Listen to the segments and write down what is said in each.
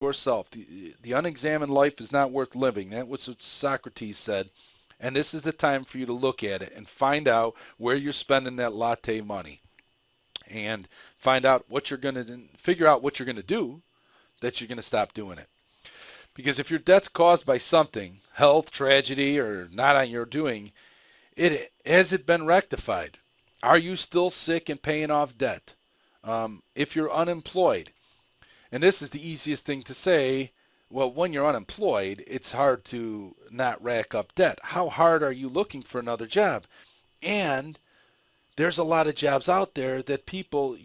yourself. The unexamined life is not worth living. That was what Socrates said. And this is the time for you to look at it and find out where you're spending that latte money. And find out what you're going to figure out what you're going to do that you're going to stop doing it. Because if your debt's caused by something, health, tragedy, or not on your doing, has it been rectified? Are you still sick and paying off debt? If you're unemployed, and this is the easiest thing to say, well, when you're unemployed, it's hard to not rack up debt. How hard are you looking for another job? And there's a lot of jobs out there that people,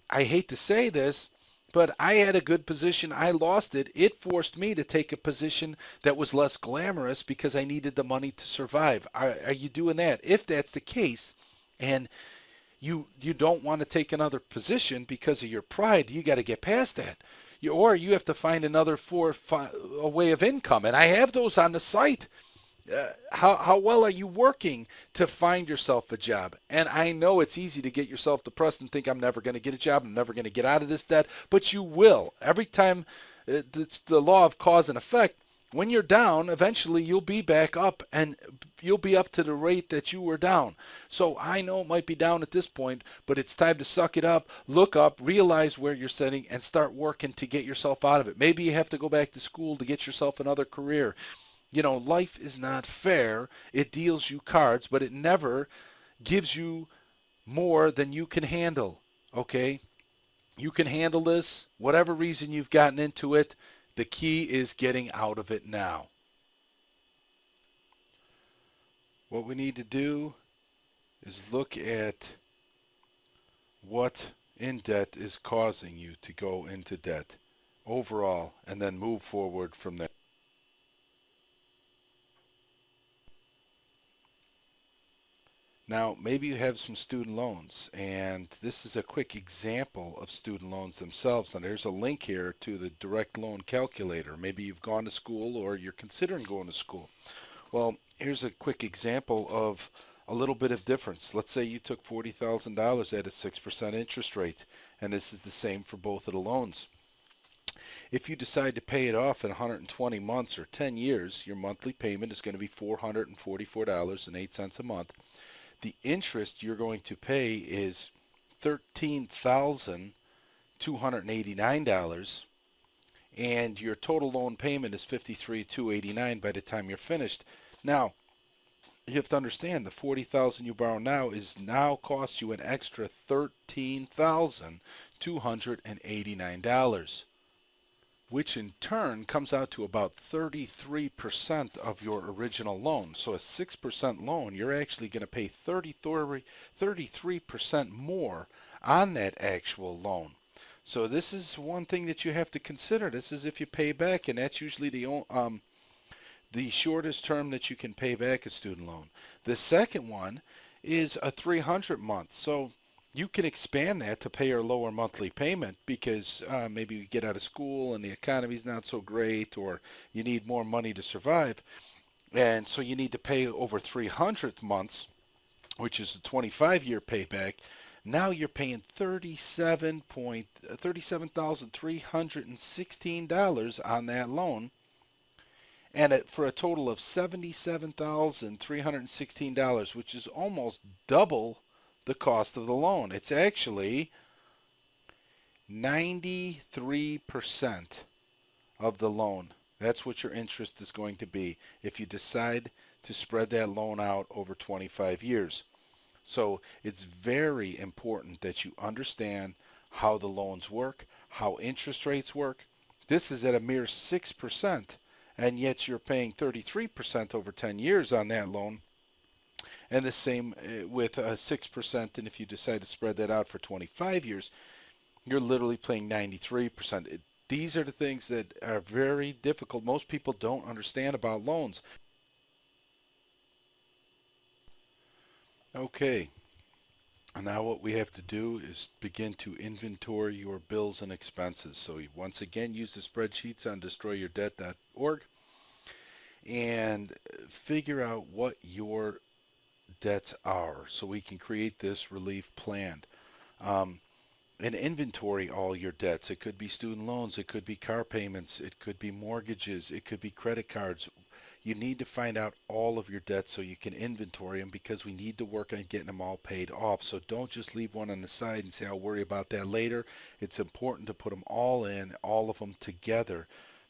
I hate to say this, but I had a good position. I lost it. It forced me to take a position that was less glamorous because I needed the money to survive. Are you doing that? If that's the case, and you don't want to take another position because of your pride, you got to get past that. Or you have to find another a way of income. And I have those on the site. How well are you working to find yourself a job? And I know it's easy to get yourself depressed and think I'm never going to get a job, I'm never going to get out of this debt, but you will. Every time, it's the law of cause and effect. When you're down, eventually you'll be back up, and you'll be up to the rate that you were down. So I know it might be down at this point, but it's time to suck it up, look up, realize where you're sitting, and start working to get yourself out of it. Maybe you have to go back to school to get yourself another career. Life is not fair. It deals you cards, but it never gives you more than you can handle, okay? You can handle this, whatever reason you've gotten into it. The key is getting out of it now. What we need to do is look at what in debt is causing you to go into debt overall, and then move forward from there. Now, maybe you have some student loans, and this is a quick example of student loans themselves. Now, there's a link here to the direct loan calculator. Maybe you've gone to school or you're considering going to school. Well, here's a quick example of a little bit of difference. Let's say you took $40,000 at a 6% interest rate, and this is the same for both of the loans. If you decide to pay it off in 120 months or 10 years, your monthly payment is going to be $444.08 a month. The interest you're going to pay is $13,289, and your total loan payment is $53,289 by the time you're finished. Now, you have to understand the $40,000 you borrow now is now costs you an extra $13,289, which in turn comes out to about 33% of your original loan. So a 6% loan, you're actually going to pay 33% more on that actual loan. So this is one thing that you have to consider. This is if you pay back, and that's usually the shortest term that you can pay back a student loan. The second one is a 300 month. So you can expand that to pay a lower monthly payment because maybe you get out of school and the economy's not so great, or you need more money to survive. And so you need to pay over 300 months, which is a 25-year payback. Now you're paying $37,316 on that loan, and for a total of $77,316, which is almost double the cost of the loan. It's actually 93% of the loan. That's what your interest is going to be if you decide to spread that loan out over 25 years. So it's very important that you understand how the loans work, how interest rates work. This is at a mere 6%, and yet you're paying 33% over 10 years on that loan. And the same with 6%, and if you decide to spread that out for 25 years, you're literally paying 93%. These are the things that are very difficult. Most people don't understand about loans. Okay, and now what we have to do is begin to inventory your bills and expenses. So once again, use the spreadsheets on destroyyourdebt.org and figure out what your debts are so we can create this relief plan. and inventory all your debts. It could be student loans, it could be car payments, it could be mortgages, it could be credit cards. You need to find out all of your debts so you can inventory them, because we need to work on getting them all paid off. So don't just leave one on the side and say, I'll worry about that later. It's important to put them all in, all of them together,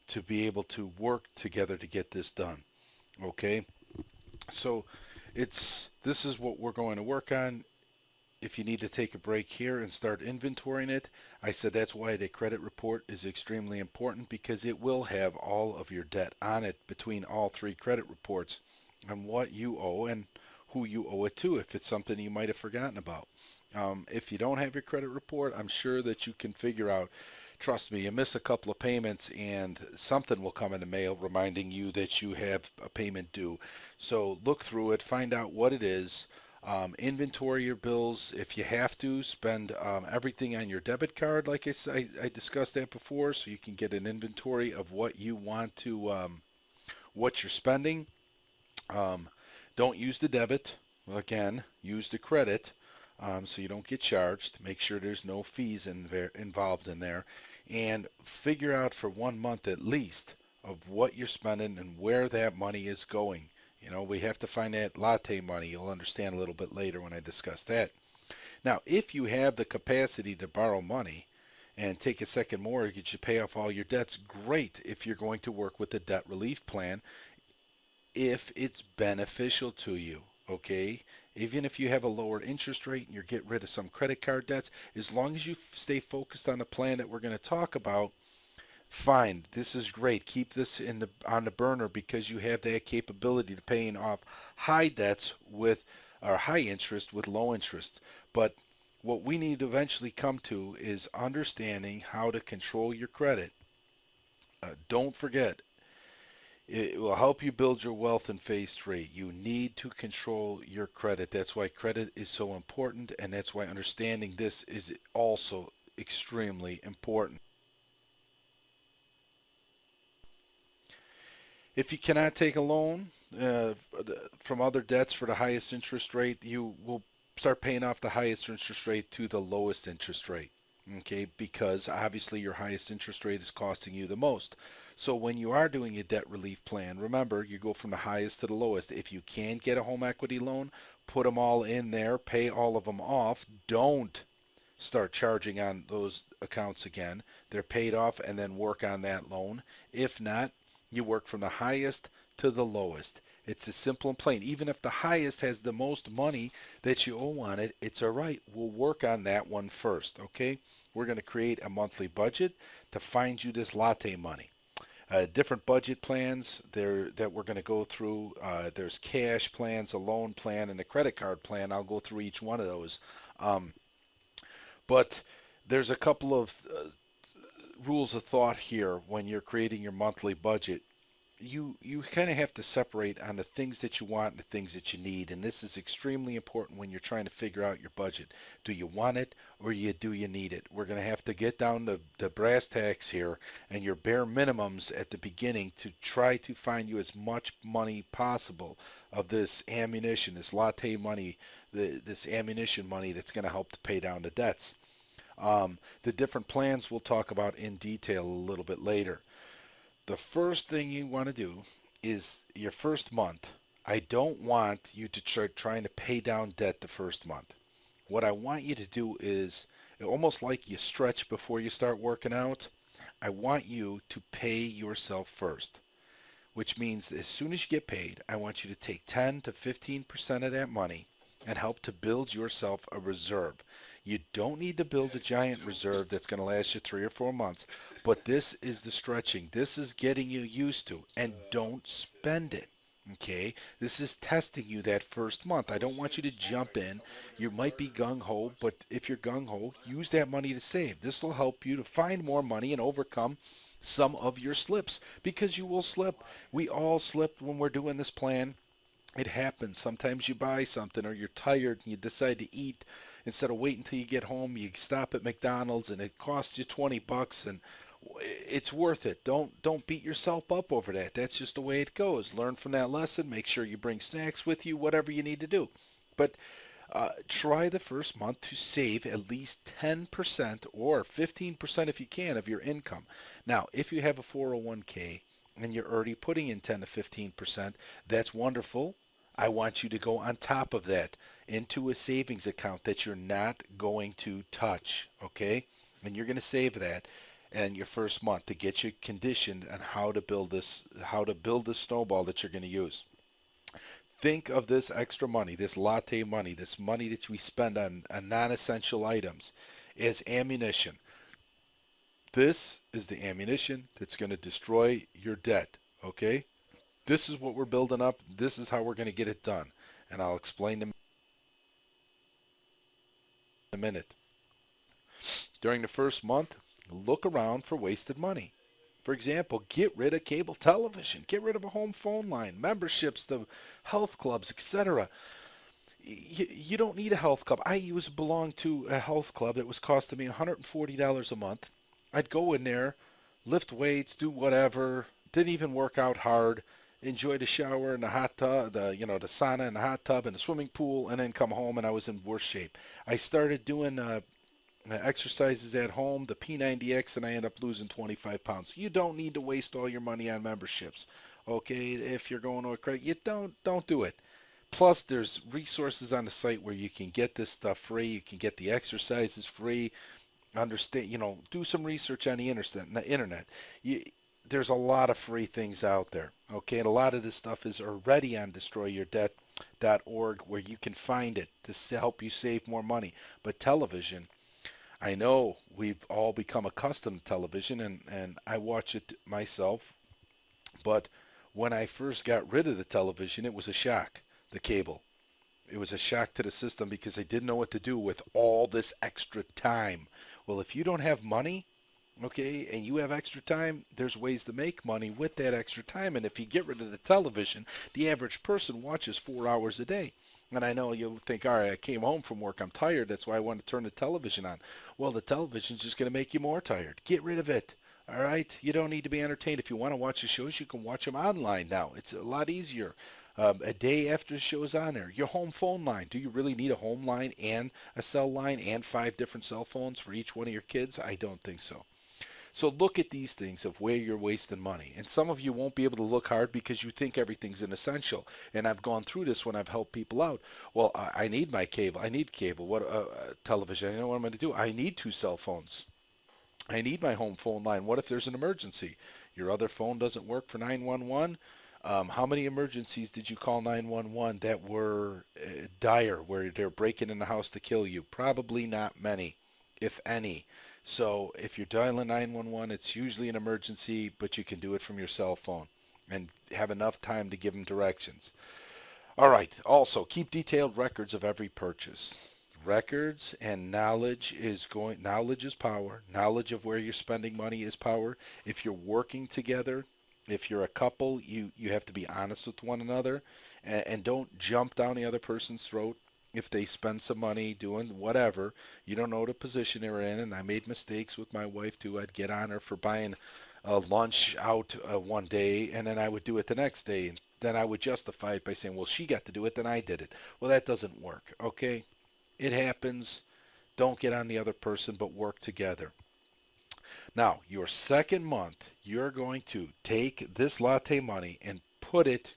to be able to work together to get this done. Okay? So this is what we're going to work on. If you need to take a break here and start inventorying it, I said that's why the credit report is extremely important, because it will have all of your debt on it between all three credit reports, and what you owe and who you owe it to, if it's something you might have forgotten about. If you don't have your credit report, I'm sure that you can figure out. Trust me, you miss a couple of payments and something will come in the mail reminding you that you have a payment due. So look through it, find out what it is. Inventory your bills. If you have to, spend everything on your debit card, like I discussed that before, so you can get an inventory of what you want to, what you're spending. Don't use the debit. Again, use the credit, so you don't get charged. Make sure there's no fees involved in there, and figure out for 1 month at least of what you're spending and where that money is going. You know, we have to find that latte money. You'll understand a little bit later when I discuss that. Now, if you have the capacity to borrow money and take a second mortgage to pay off all your debts, great if you're going to work with the debt relief plan, if it's beneficial to you, okay? Even if you have a lower interest rate and you're getting rid of some credit card debts, as long as you stay focused on the plan that we're going to talk about, fine, this is great. Keep this on the burner, because you have that capability to paying off high debts with, or high interest with low interest. But what we need to eventually come to is understanding how to control your credit. Don't forget, it will help you build your wealth in phase 3. You need to control your credit. That's why credit is so important, and that's why understanding this is also extremely important. If you cannot take a loan from other debts for the highest interest rate, you will start paying off the highest interest rate to the lowest interest rate. Okay, because obviously your highest interest rate is costing you the most. So when you are doing a debt relief plan, remember, you go from the highest to the lowest. If you can get a home equity loan, put them all in there, pay all of them off. Don't start charging on those accounts again. They're paid off, and then work on that loan. If not, you work from the highest to the lowest. It's as simple and plain. Even if the highest has the most money that you owe on it, it's all right. We'll work on that one first, okay? We're going to create a monthly budget to find you this latte money. Different budget plans there that we're going to go through. There's cash plans, a loan plan, and a credit card plan. I'll go through each one of those. But there's a couple of rules of thought here when you're creating your monthly budget. You kind of have to separate on the things that you want and the things that you need, and this is extremely important when you're trying to figure out your budget. Do you want it, or do you need it? We're going to have to get down to the brass tacks here, and your bare minimums at the beginning, to try to find you as much money possible of this ammunition, this latte money, this ammunition money that's going to help to pay down the debts. The different plans we'll talk about in detail a little bit later. The first thing you want to do is your first month. I don't want you to start trying to pay down debt the first month. What I want you to do is, almost like you stretch before you start working out, I want you to pay yourself first, which means as soon as you get paid, I want you to take 10 to 15% of that money and help to build yourself a reserve. You don't need to build a giant reserve that's going to last you 3 or 4 months, but this is the stretching. This is getting you used to, and don't spend it. Okay, this is testing you that first month. I don't want you to jump in. You might be gung-ho, but if you're gung-ho, use that money to save. This will help you to find more money and overcome some of your slips, because you will slip. We all slip when we're doing this plan. It happens. Sometimes you buy something, or you're tired and you decide to eat. Instead of waiting until you get home, you stop at McDonald's and it costs you $20, and it's worth it. Don't beat yourself up over that. That's just the way it goes. Learn from that lesson. Make sure you bring snacks with you, whatever you need to do. But Try the first month to save at least 10% or 15% if you can of your income. Now, if you have a 401k and you're already putting in 10 to 15%, that's wonderful. I want you to go on top of that into a savings account that you're not going to touch, okay? And you're going to save that in your first month to get you conditioned on how to build this snowball that you're going to use. Think of this extra money, this latte money, this money that we spend on non-essential items as ammunition. This is the ammunition that's going to destroy your debt, okay? This is what we're building up. This is how we're going to get it done. And I'll explain in a minute. During the first month, look around for wasted money. For example, get rid of cable television. Get rid of a home phone line, memberships to health clubs, etc. You don't need a health club. I used to belong to a health club that was costing me $140 a month. I'd go in there, lift weights, do whatever, didn't even work out hard, enjoy the shower and the hot tub, the sauna and the hot tub and the swimming pool, and then come home and I was in worse shape. I started doing exercises at home, the P90X, and I end up losing 25 pounds. You don't need to waste all your money on memberships. Okay, if you're going to a credit, you don't do it. Plus, there's resources on the site where you can get this stuff free. You can get the exercises free. Understand, do some research on the internet. There's a lot of free things out there. Okay, and a lot of this stuff is already on destroyyourdebt.org where you can find it to help you save more money. But television, I know we've all become accustomed to television, and I watch it myself, but when I first got rid of the television, it was a shock, the cable. It was a shock to the system because I didn't know what to do with all this extra time. Well, if you don't have money, okay, and you have extra time, there's ways to make money with that extra time. And if you get rid of the television, the average person watches 4 hours a day. And I know you'll think, all right, I came home from work, I'm tired, that's why I want to turn the television on. Well, the television's just going to make you more tired. Get rid of it. All right? You don't need to be entertained. If you want to watch the shows, you can watch them online now. It's a lot easier. A day after the show's on there. Your home phone line. Do you really need a home line and a cell line and 5 different cell phones for each one of your kids? I don't think so. So look at these things of where you're wasting money. And some of you won't be able to look hard because you think everything's an essential. And I've gone through this when I've helped people out. Well, I need my cable. I need cable. What television? I know what I'm going to do. I need 2 cell phones. I need my home phone line. What if there's an emergency? Your other phone doesn't work for 911? How many emergencies did you call 911 that were dire, where they're breaking in the house to kill you? Probably not many, if any. So if you're dialing 911, it's usually an emergency, but you can do it from your cell phone and have enough time to give them directions. All right. Also, keep detailed records of every purchase. Records and knowledge is power. Knowledge of where you're spending money is power. If you're working together, if you're a couple, you have to be honest with one another and don't jump down the other person's throat. If they spend some money doing whatever, you don't know the position they're in. And I made mistakes with my wife too. I'd get on her for buying lunch out one day, and then I would do it the next day. And then I would justify it by saying, well, she got to do it, then I did it. Well, that doesn't work, okay? It happens. Don't get on the other person, but work together. Now, your second month, you're going to take this latte money and put it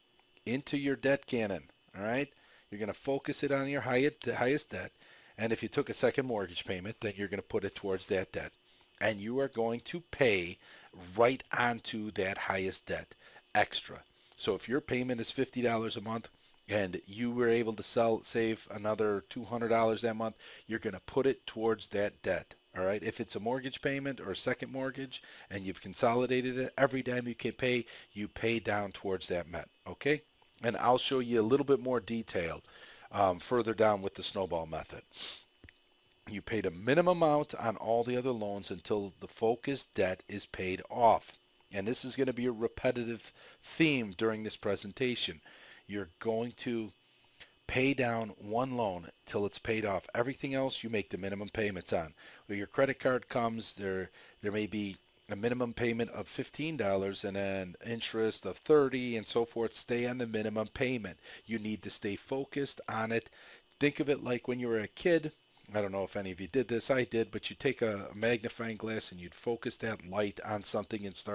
into your debt cannon, all right? You're going to focus it on your highest debt. And if you took a second mortgage payment, then you're going to put it towards that debt. And you are going to pay right onto that highest debt extra. So if your payment is $50 a month and you were able to save another $200 that month, you're going to put it towards that debt. All right. If it's a mortgage payment or a second mortgage and you've consolidated it, every time you pay down towards that met. Okay. And I'll show you a little bit more detail further down with the snowball method. You paid a minimum amount on all the other loans until the focused debt is paid off. And this is going to be a repetitive theme during this presentation. You're going to pay down one loan till it's paid off. Everything else you make the minimum payments on. When your credit card comes, there may be a minimum payment of $15 and then interest of $30 and so forth. Stay on the minimum payment. You need to stay focused on it. Think of it like when you were a kid. I don't know if any of you did this. I did, but you take a magnifying glass and you'd focus that light on something and start